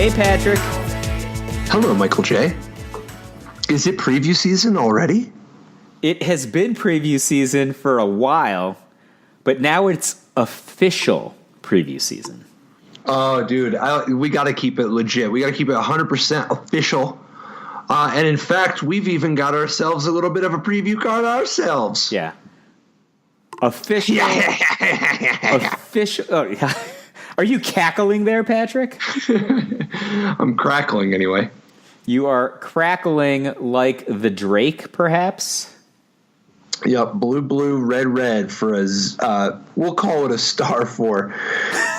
Hey, Patrick. Hello, Michael J. Is it preview season already? It has been preview season for a while, but now it's official preview season. Oh, dude, we got to keep it legit. We got to keep it 100% official. And in fact, we've even got ourselves a little bit of a preview card ourselves. Yeah. Official. Official. Oh, yeah. Are you cackling there, Patrick? I'm crackling anyway. You are crackling like the Drake, perhaps? Yep, blue, red for a, we'll call it a star 4.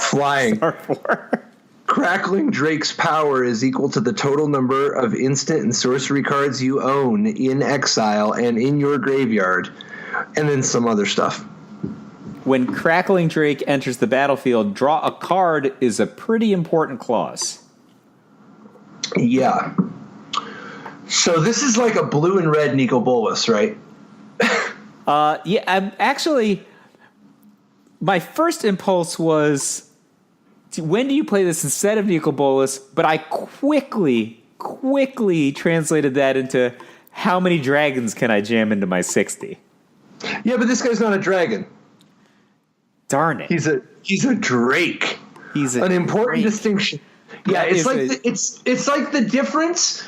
Flying. Star 4. Crackling Drake's power is equal to the total number of instant and sorcery cards you own in exile and in your graveyard, and then some other stuff. When Crackling Drake enters the battlefield, draw a card is a pretty important clause. Yeah. So this is like a blue and red Nico Bolas, right? Yeah, actually, my first impulse was, when do you play this instead of Nico Bolas? But I quickly translated that into how many dragons can I jam into my 60? Yeah, but this guy's not a dragon. Darn it. He's a Drake. He's an important Drake. distinction. Yeah, it's like it's like the difference.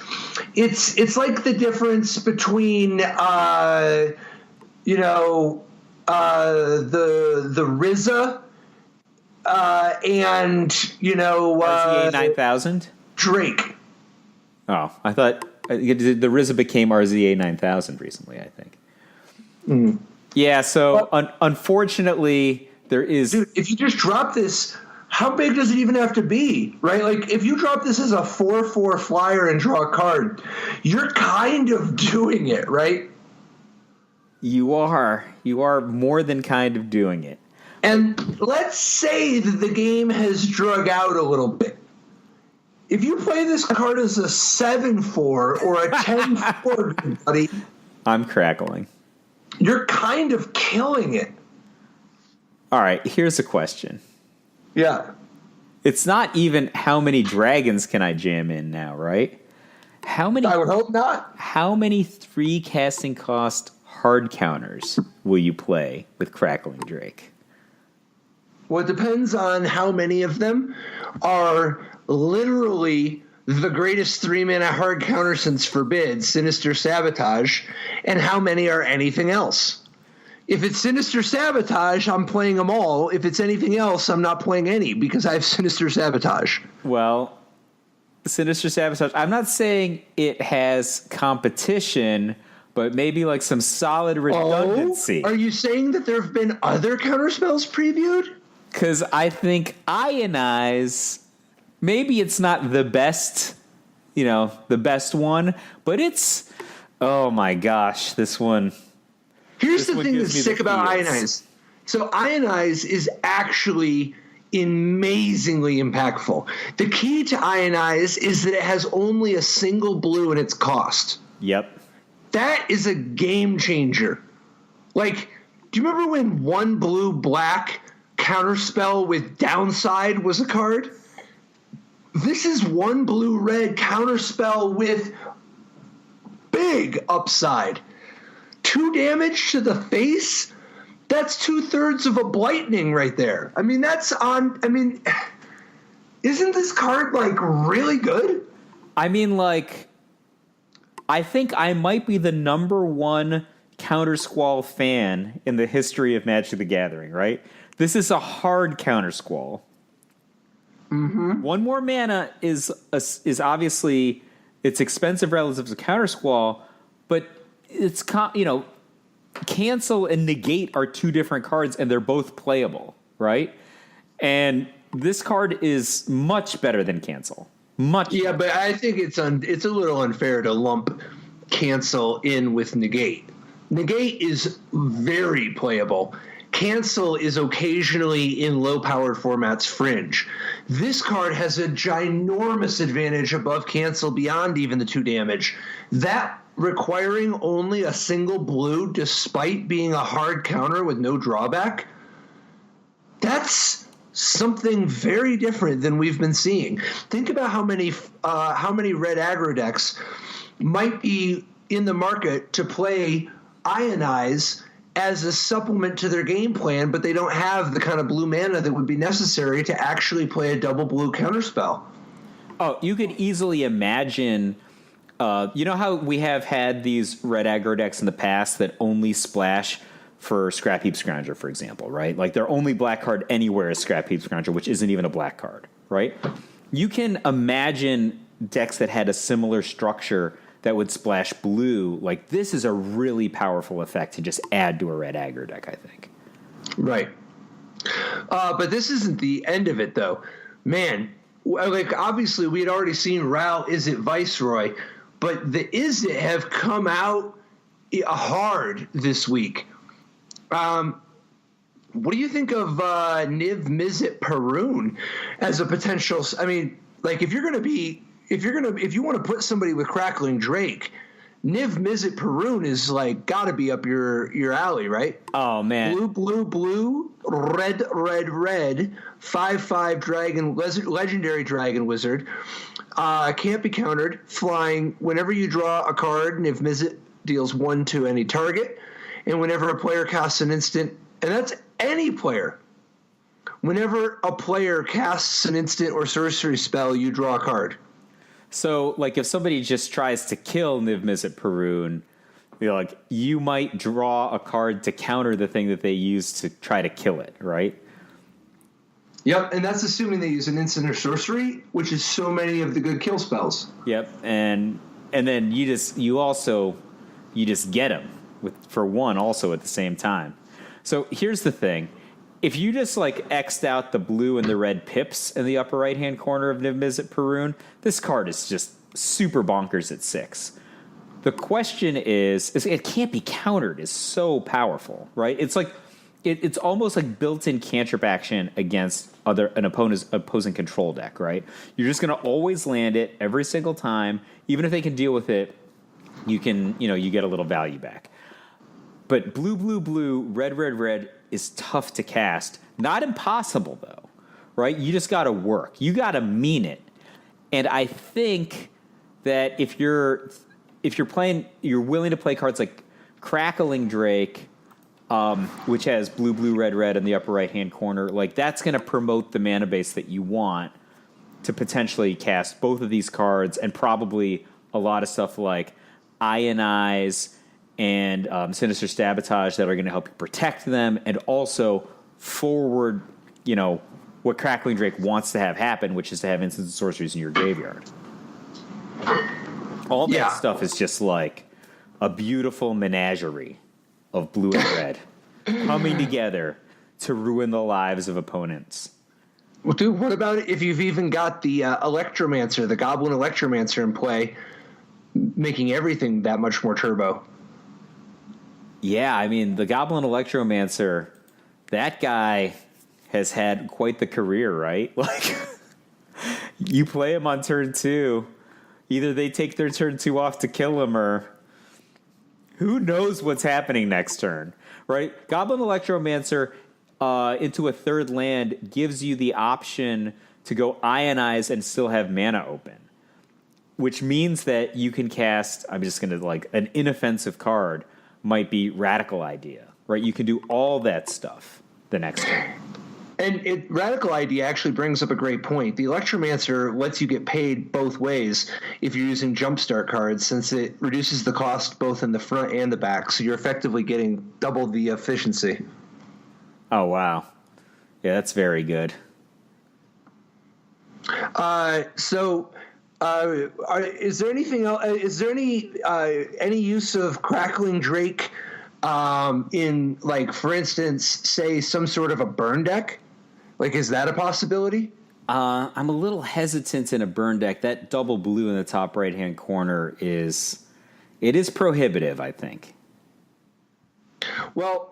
It's like the difference between the RZA and RZA 9000 Drake. Oh, I thought the RZA became RZA 9000 recently, I think. Mm. Yeah, so unfortunately there is... Dude, if you just drop this, how big does it even have to be, right? Like, if you drop this as a 4/4 flyer and draw a card, you're kind of doing it, right? You are more than kind of doing it. And let's say that the game has drug out a little bit. If you play this card as a 7/4 or a 10/4, buddy, I'm crackling. You're kind of killing it. All right, here's a question. Yeah. It's not even how many dragons can I jam in now, right? How many? I would hope not. How many 3 casting cost hard counters will you play with Crackling Drake? Well, it depends on how many of them are literally the greatest 3-mana hard counter since Forbid, Sinister Sabotage, and how many are anything else. If it's Sinister Sabotage, I'm playing them all. If it's anything else, I'm not playing any because I have Sinister Sabotage. Well, Sinister Sabotage, I'm not saying it has competition, but maybe like some solid redundancy. Oh, are you saying that there have been other counterspells previewed? Because I think Ionize, maybe it's not the best, the best one, but it's, oh my gosh, this one. Here's the thing that's sick about Ionize. So Ionize is actually amazingly impactful. The key to Ionize is that it has only a single blue in its cost. Yep. That is a game changer. Like, do you remember when 1 blue black counterspell with downside was a card? This is 1 blue red counterspell with big upside. 2 damage to the face? That's 2/3 of a Blightning right there. I mean, isn't this card, like, really good? I mean, like, I think I might be the number 1 Counter Squall fan in the history of Magic the Gathering, right? This is a hard Counter Squall. Mm-hmm. 1 more mana is obviously, it's expensive relative to Counter Squall, but it's, Cancel and Negate are 2 different cards, and they're both playable, right? And this card is much better than Cancel. Yeah, but I think it's a little unfair to lump Cancel in with Negate. Negate is very playable. Cancel is occasionally in low-powered formats fringe. This card has a ginormous advantage above Cancel beyond even the 2 damage. That requiring only a single blue despite being a hard counter with no drawback, that's something very different than we've been seeing. Think about how many red aggro decks might be in the market to play Ionize as a supplement to their game plan, but they don't have the kind of blue mana that would be necessary to actually play a double blue counterspell. Oh, you could easily imagine, you know how we have had these red aggro decks in the past that only splash for Scrap Heap Scrounger, for example, right? Like their only black card anywhere is Scrap Heap Scrounger, which isn't even a black card, right? You can imagine decks that had a similar structure that would splash blue. Like, this is a really powerful effect to just add to a red aggro deck, I think. Right. But this isn't the end of it, though. Man, like, obviously we had already seen Ral Izzet Viceroy, but the Izzet have come out hard this week. What do you think of Niv Mizzet Perun as a potential? I mean, like, if you want to put somebody with Crackling Drake, Niv Mizzet Perun is like got to be up your alley, right? Oh man, blue, red, 5/5 legendary dragon wizard. Can't be countered. Flying. Whenever you draw a card, Niv Mizzet deals 1 to any target, and whenever a player casts an instant, and that's any player. Whenever a player casts an instant or sorcery spell, you draw a card. So, like, if somebody just tries to kill Niv Mizzet Perun, you might draw a card to counter the thing that they use to try to kill it, right? Yep, and that's assuming they use an instant or sorcery, which is so many of the good kill spells. Yep, and then you just get them for one also at the same time. So here's the thing. If you just X'd out the blue and the red pips in the upper right-hand corner of Niv Mizzet Perun, this card is just super bonkers at 6. The question is it can't be countered. It's so powerful, right? It's like it's almost like built-in cantrip action against an opposing control deck, right? You're just going to always land it every single time. Even if they can deal with it, you get a little value back. But blue, red is tough to cast. Not impossible, though, right? You just got to work. You got to mean it. And I think that if you're playing, you're willing to play cards like Crackling Drake, which has blue, red in the upper right-hand corner, that's going to promote the mana base that you want to potentially cast both of these cards and probably a lot of stuff like Ionize and Sinister Sabotage that are going to help you protect them, and also forward, what Crackling Drake wants to have happen, which is to have instants and sorceries in your graveyard. All that stuff is just like a beautiful menagerie of blue and red coming together to ruin the lives of opponents. Well, dude, what about if you've even got the Electromancer, the Goblin Electromancer in play, making everything that much more turbo? Yeah, I mean, the Goblin Electromancer, that guy has had quite the career, right? You play him on turn 2. Either they take their turn 2 off to kill him, or who knows what's happening next turn, right? Goblin Electromancer into a third land gives you the option to go Ionize and still have mana open, which means that you can cast, I'm just going to an inoffensive card might be Radical Idea, right? You can do all that stuff the next turn. And Radical Idea actually brings up a great point. The Electromancer lets you get paid both ways if you're using Jumpstart cards, since it reduces the cost both in the front and the back, so you're effectively getting double the efficiency. Oh, wow. Yeah, that's very good. Is there anything else? Is there any use of Crackling Drake in, for instance, say some sort of a burn deck? Is that a possibility? I'm a little hesitant in a burn deck. That double blue in the top right-hand corner is prohibitive, I think. Well,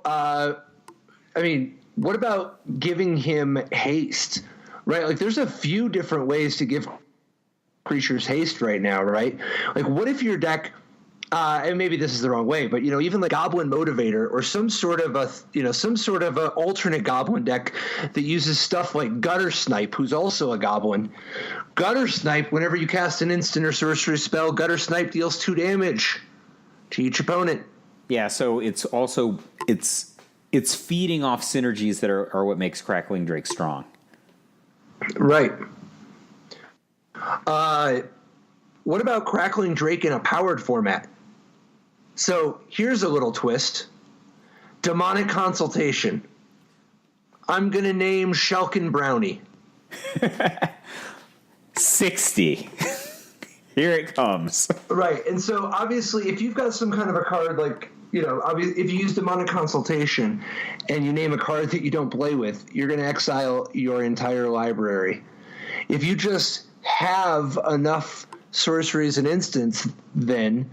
what about giving him haste? Right? There's a few different ways to give creatures haste right now, right? What if your deck and maybe this is the wrong way, but even like Goblin Motivator or some sort of a alternate Goblin deck that uses stuff like Gutter Snipe, who's also a Goblin. Gutter Snipe, whenever you cast an instant or sorcery spell, Gutter Snipe deals 2 damage to each opponent. Yeah, so it's also it's feeding off synergies that are what makes Crackling Drake strong. Right. What about Crackling Drake in a powered format? So here's a little twist. Demonic Consultation. I'm going to name Shelkin Brownie. 60. Here it comes. Right. And so obviously if you've got some kind of a card like, if you use Demonic Consultation and you name a card that you don't play with, you're going to exile your entire library. If you just have enough sorceries and instants, then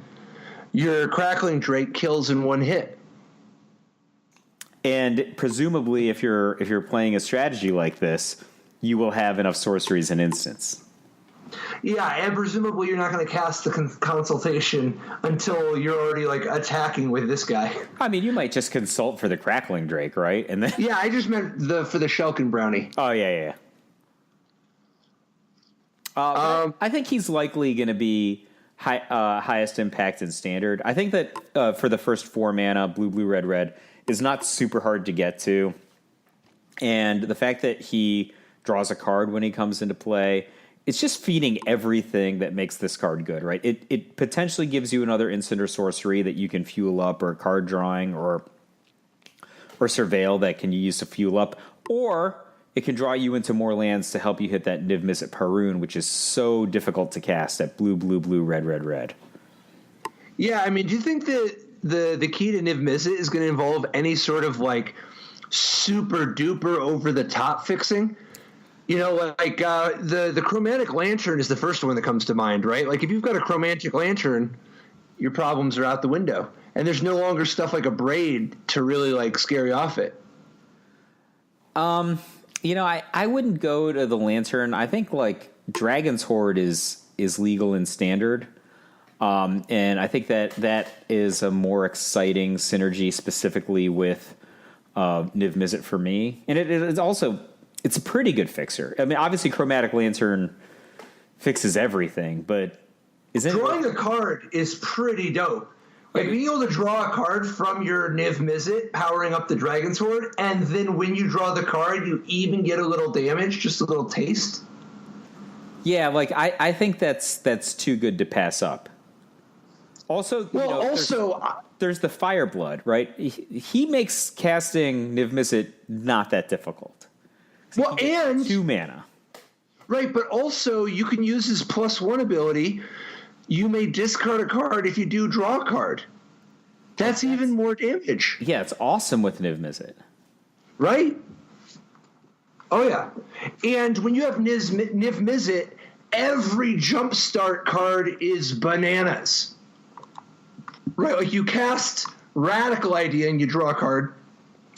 your Crackling Drake kills in 1 hit. And presumably, if you're playing a strategy like this, you will have enough sorceries and instants. Yeah, and presumably you're not going to cast the consultation until you're already like attacking with this guy. I mean, you might just consult for the Crackling Drake, right? And then yeah, I just meant for the Shelkin Brownie. Oh yeah. I think he's likely going to be highest impact in Standard. I think that for the first 4 mana, blue, red is not super hard to get to, and the fact that he draws a card when he comes into play. It's just feeding everything that makes this card good, right? It potentially gives you another instant or sorcery that you can fuel up, or card drawing, or surveil that can you use to fuel up, or it can draw you into more lands to help you hit that Niv Mizzet Parun, which is so difficult to cast at blue, red. Yeah, I mean, do you think that the key to Niv Mizzet is going to involve any sort of like super duper over the top fixing? The Chromatic Lantern is the first one that comes to mind, right? Like if you've got a Chromatic Lantern, your problems are out the window, and there's no longer stuff like a Braid to really like scare you off it. I wouldn't go to the Lantern. I think like Dragon's Horde is legal in Standard, and I think that is a more exciting synergy specifically with Niv Mizzet for me, and it's also. It's a pretty good fixer. I mean, obviously, Chromatic Lantern fixes everything, but drawing a card is pretty dope. Like being able to draw a card from your Niv Mizzet, powering up the Dragon's Horde, and then when you draw the card, you even get a little damage, just a little taste. Yeah, like I think that's too good to pass up. Also, there's the Fireblood, right? He makes casting Niv Mizzet not that difficult. Well, and 2 mana. Right, but also you can use his +1 ability. You may discard a card if you do draw a card. That's even more damage. Yeah, it's awesome with Niv Mizzet. Right? Oh, yeah. And when you have Niv Mizzet, every jumpstart card is bananas. Right, like you cast Radical Idea and you draw a card,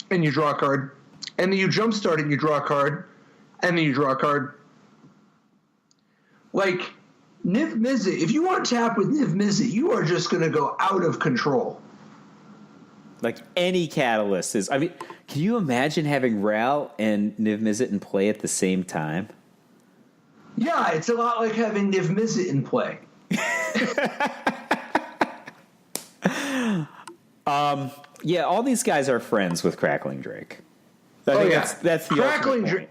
and you draw a card, and then you jumpstart it and you draw a card, and then you draw a card. Like, Niv Mizzet, if you want to tap with Niv Mizzet, you are just going to go out of control. Like any catalyst is. I mean, can you imagine having Ral and Niv Mizzet in play at the same time? Yeah, it's a lot like having Niv Mizzet in play. Yeah, all these guys are friends with Crackling Drake. That's the Crackling Drake.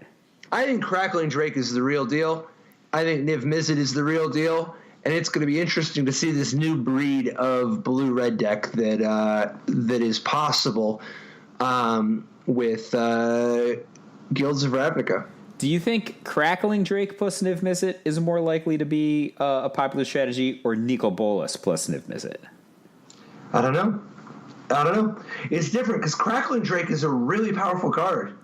I think Crackling Drake is the real deal. I think Niv Mizzet is the real deal, and it's going to be interesting to see this new breed of blue-red deck that is possible with Guilds of Ravnica. Do you think Crackling Drake plus Niv Mizzet is more likely to be a popular strategy, or Nicol Bolas plus Niv Mizzet? I don't know. It's different because Crackling Drake is a really powerful card.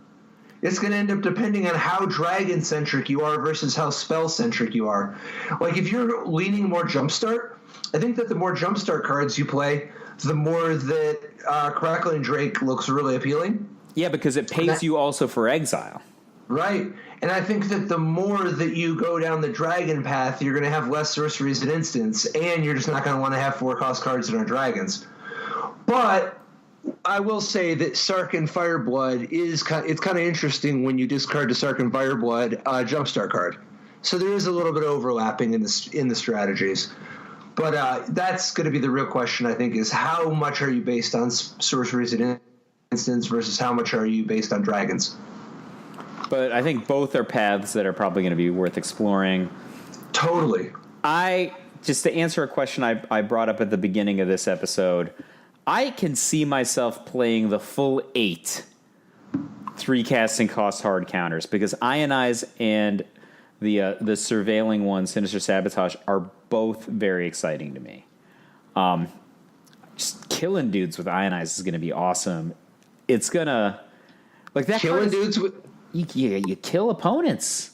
It's going to end up depending on how dragon-centric you are versus how spell-centric you are. Like, if you're leaning more Jumpstart, I think that the more Jumpstart cards you play, the more that Crackling Drake looks really appealing. Yeah, because it pays you also for exile. Right. And I think that the more that you go down the dragon path, you're going to have less sorceries and instants, and you're just not going to want to have 4-cost cards that are dragons. But I will say that Sarkhan Fireblood it's kind of interesting when you discard the Sarkhan Fireblood Jumpstart card. So there is a little bit of overlapping in the strategies. But that's going to be the real question, I think, is how much are you based on sorceries and instants versus how much are you based on dragons? But I think both are paths that are probably going to be worth exploring. Totally. Just to answer a question I brought up at the beginning of this episode, I can see myself playing the full 8 3-casting cost hard counters because Ionize and the surveilling one, Sinister Sabotage, are both very exciting to me. Just killing dudes with Ionize is going to be awesome. It's going to... like that killing dudes with... You kill opponents.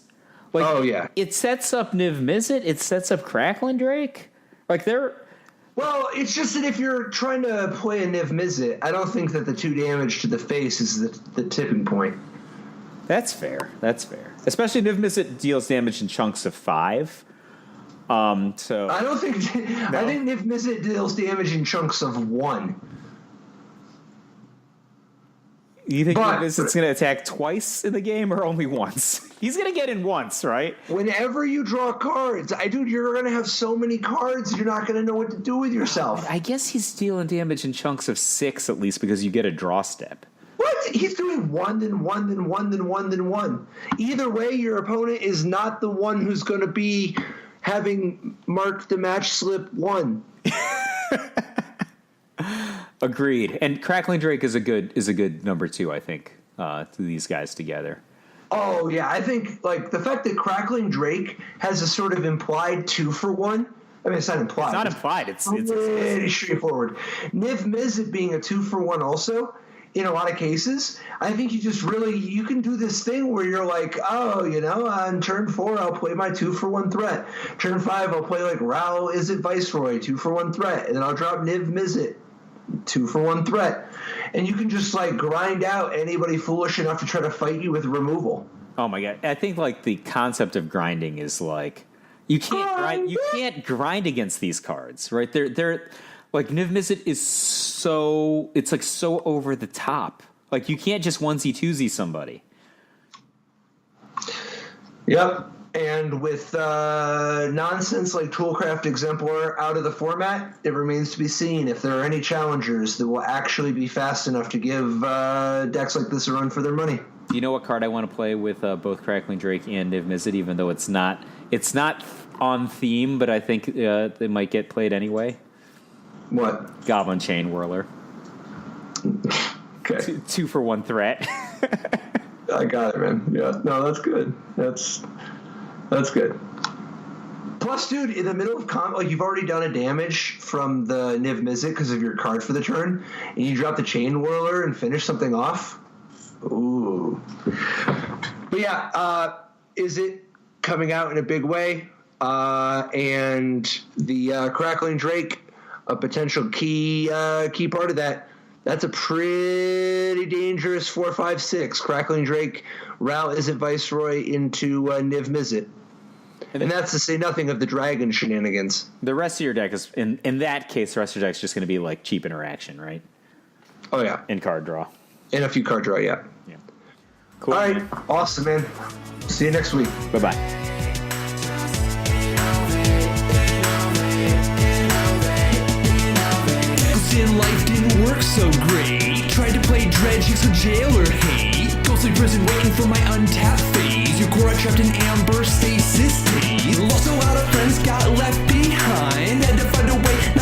Like, oh, yeah. It sets up Niv Mizzet. It sets up Crackling Drake. Like, they're... Well, it's just that if you're trying to play a Niv Mizzet, I don't think that the 2 damage to the face is the tipping point. That's fair. Especially Niv Mizzet deals damage in chunks of 5. So I don't think... No. I think Niv Mizzet deals damage in chunks of 1. You think Niv Mizzet's going to attack twice in the game or only once? He's going to get in once, right? Whenever you draw cards, dude, you're going to have so many cards, you're not going to know what to do with yourself. I guess he's dealing damage in chunks of 6 at least because you get a draw step. What? He's doing 1, then 1, then 1, then 1, then 1. Either way, your opponent is not the one who's going to be having marked the match slip 1. Agreed. And Crackling Drake is a good number 2, I think, to these guys together. Oh, yeah. I think, like, the fact that Crackling Drake has a sort of implied 2-for-1. I mean, it's not implied. It's not implied. It's pretty straightforward. Niv Mizzet being a 2-for-1 also, in a lot of cases, I think you can do this thing where you're like, oh, on turn 4, I'll play my 2-for-1 threat. Turn 5, I'll play, like, Ral Izzet Viceroy, 2-for-1 threat. And then I'll drop Niv Mizzet, 2-for-1 threat. And you can just like grind out anybody foolish enough to try to fight you with removal. Oh my god. I think like the concept of grinding is like you can't grind against these cards, right? They're like Niv Mizzet is so over the top. Like you can't just onesie twosie somebody. Yep. And with nonsense like Toolcraft Exemplar out of the format, it remains to be seen if there are any challengers that will actually be fast enough to give decks like this a run for their money. Do you know what card I want to play with both Crackling Drake and Niv Mizzet, even though it's not on theme, but I think they might get played anyway? What? Goblin Chain Whirler. Okay. 2-for-1 threat. I got it, man. Yeah. No, that's good. That's good. Plus, dude, in the middle of combat, like you've already done a damage from the Niv Mizzet because of your card for the turn, and you drop the Chain Whirler and finish something off. Ooh. But yeah, Izzet coming out in a big way, and the Crackling Drake, a potential key part of that. That's a pretty dangerous 4-5-6. Crackling Drake, Ral Izzet Viceroy into Niv Mizzet. And that's to say nothing of the dragon shenanigans. The rest of your deck is, in that case, the rest of your deck is just going to be like cheap interaction, right? Oh, yeah. And card draw. And a few card draw, yeah. Yeah. Cool. All right. Awesome, man. See you next week. Bye-bye. Life didn't work so great. Tried to play Dredge with Jailer hate. Ghostly prison waiting for my untapped phase. Your core trapped in amber stasis state. Lost a lot of friends, got left behind. Had to find a way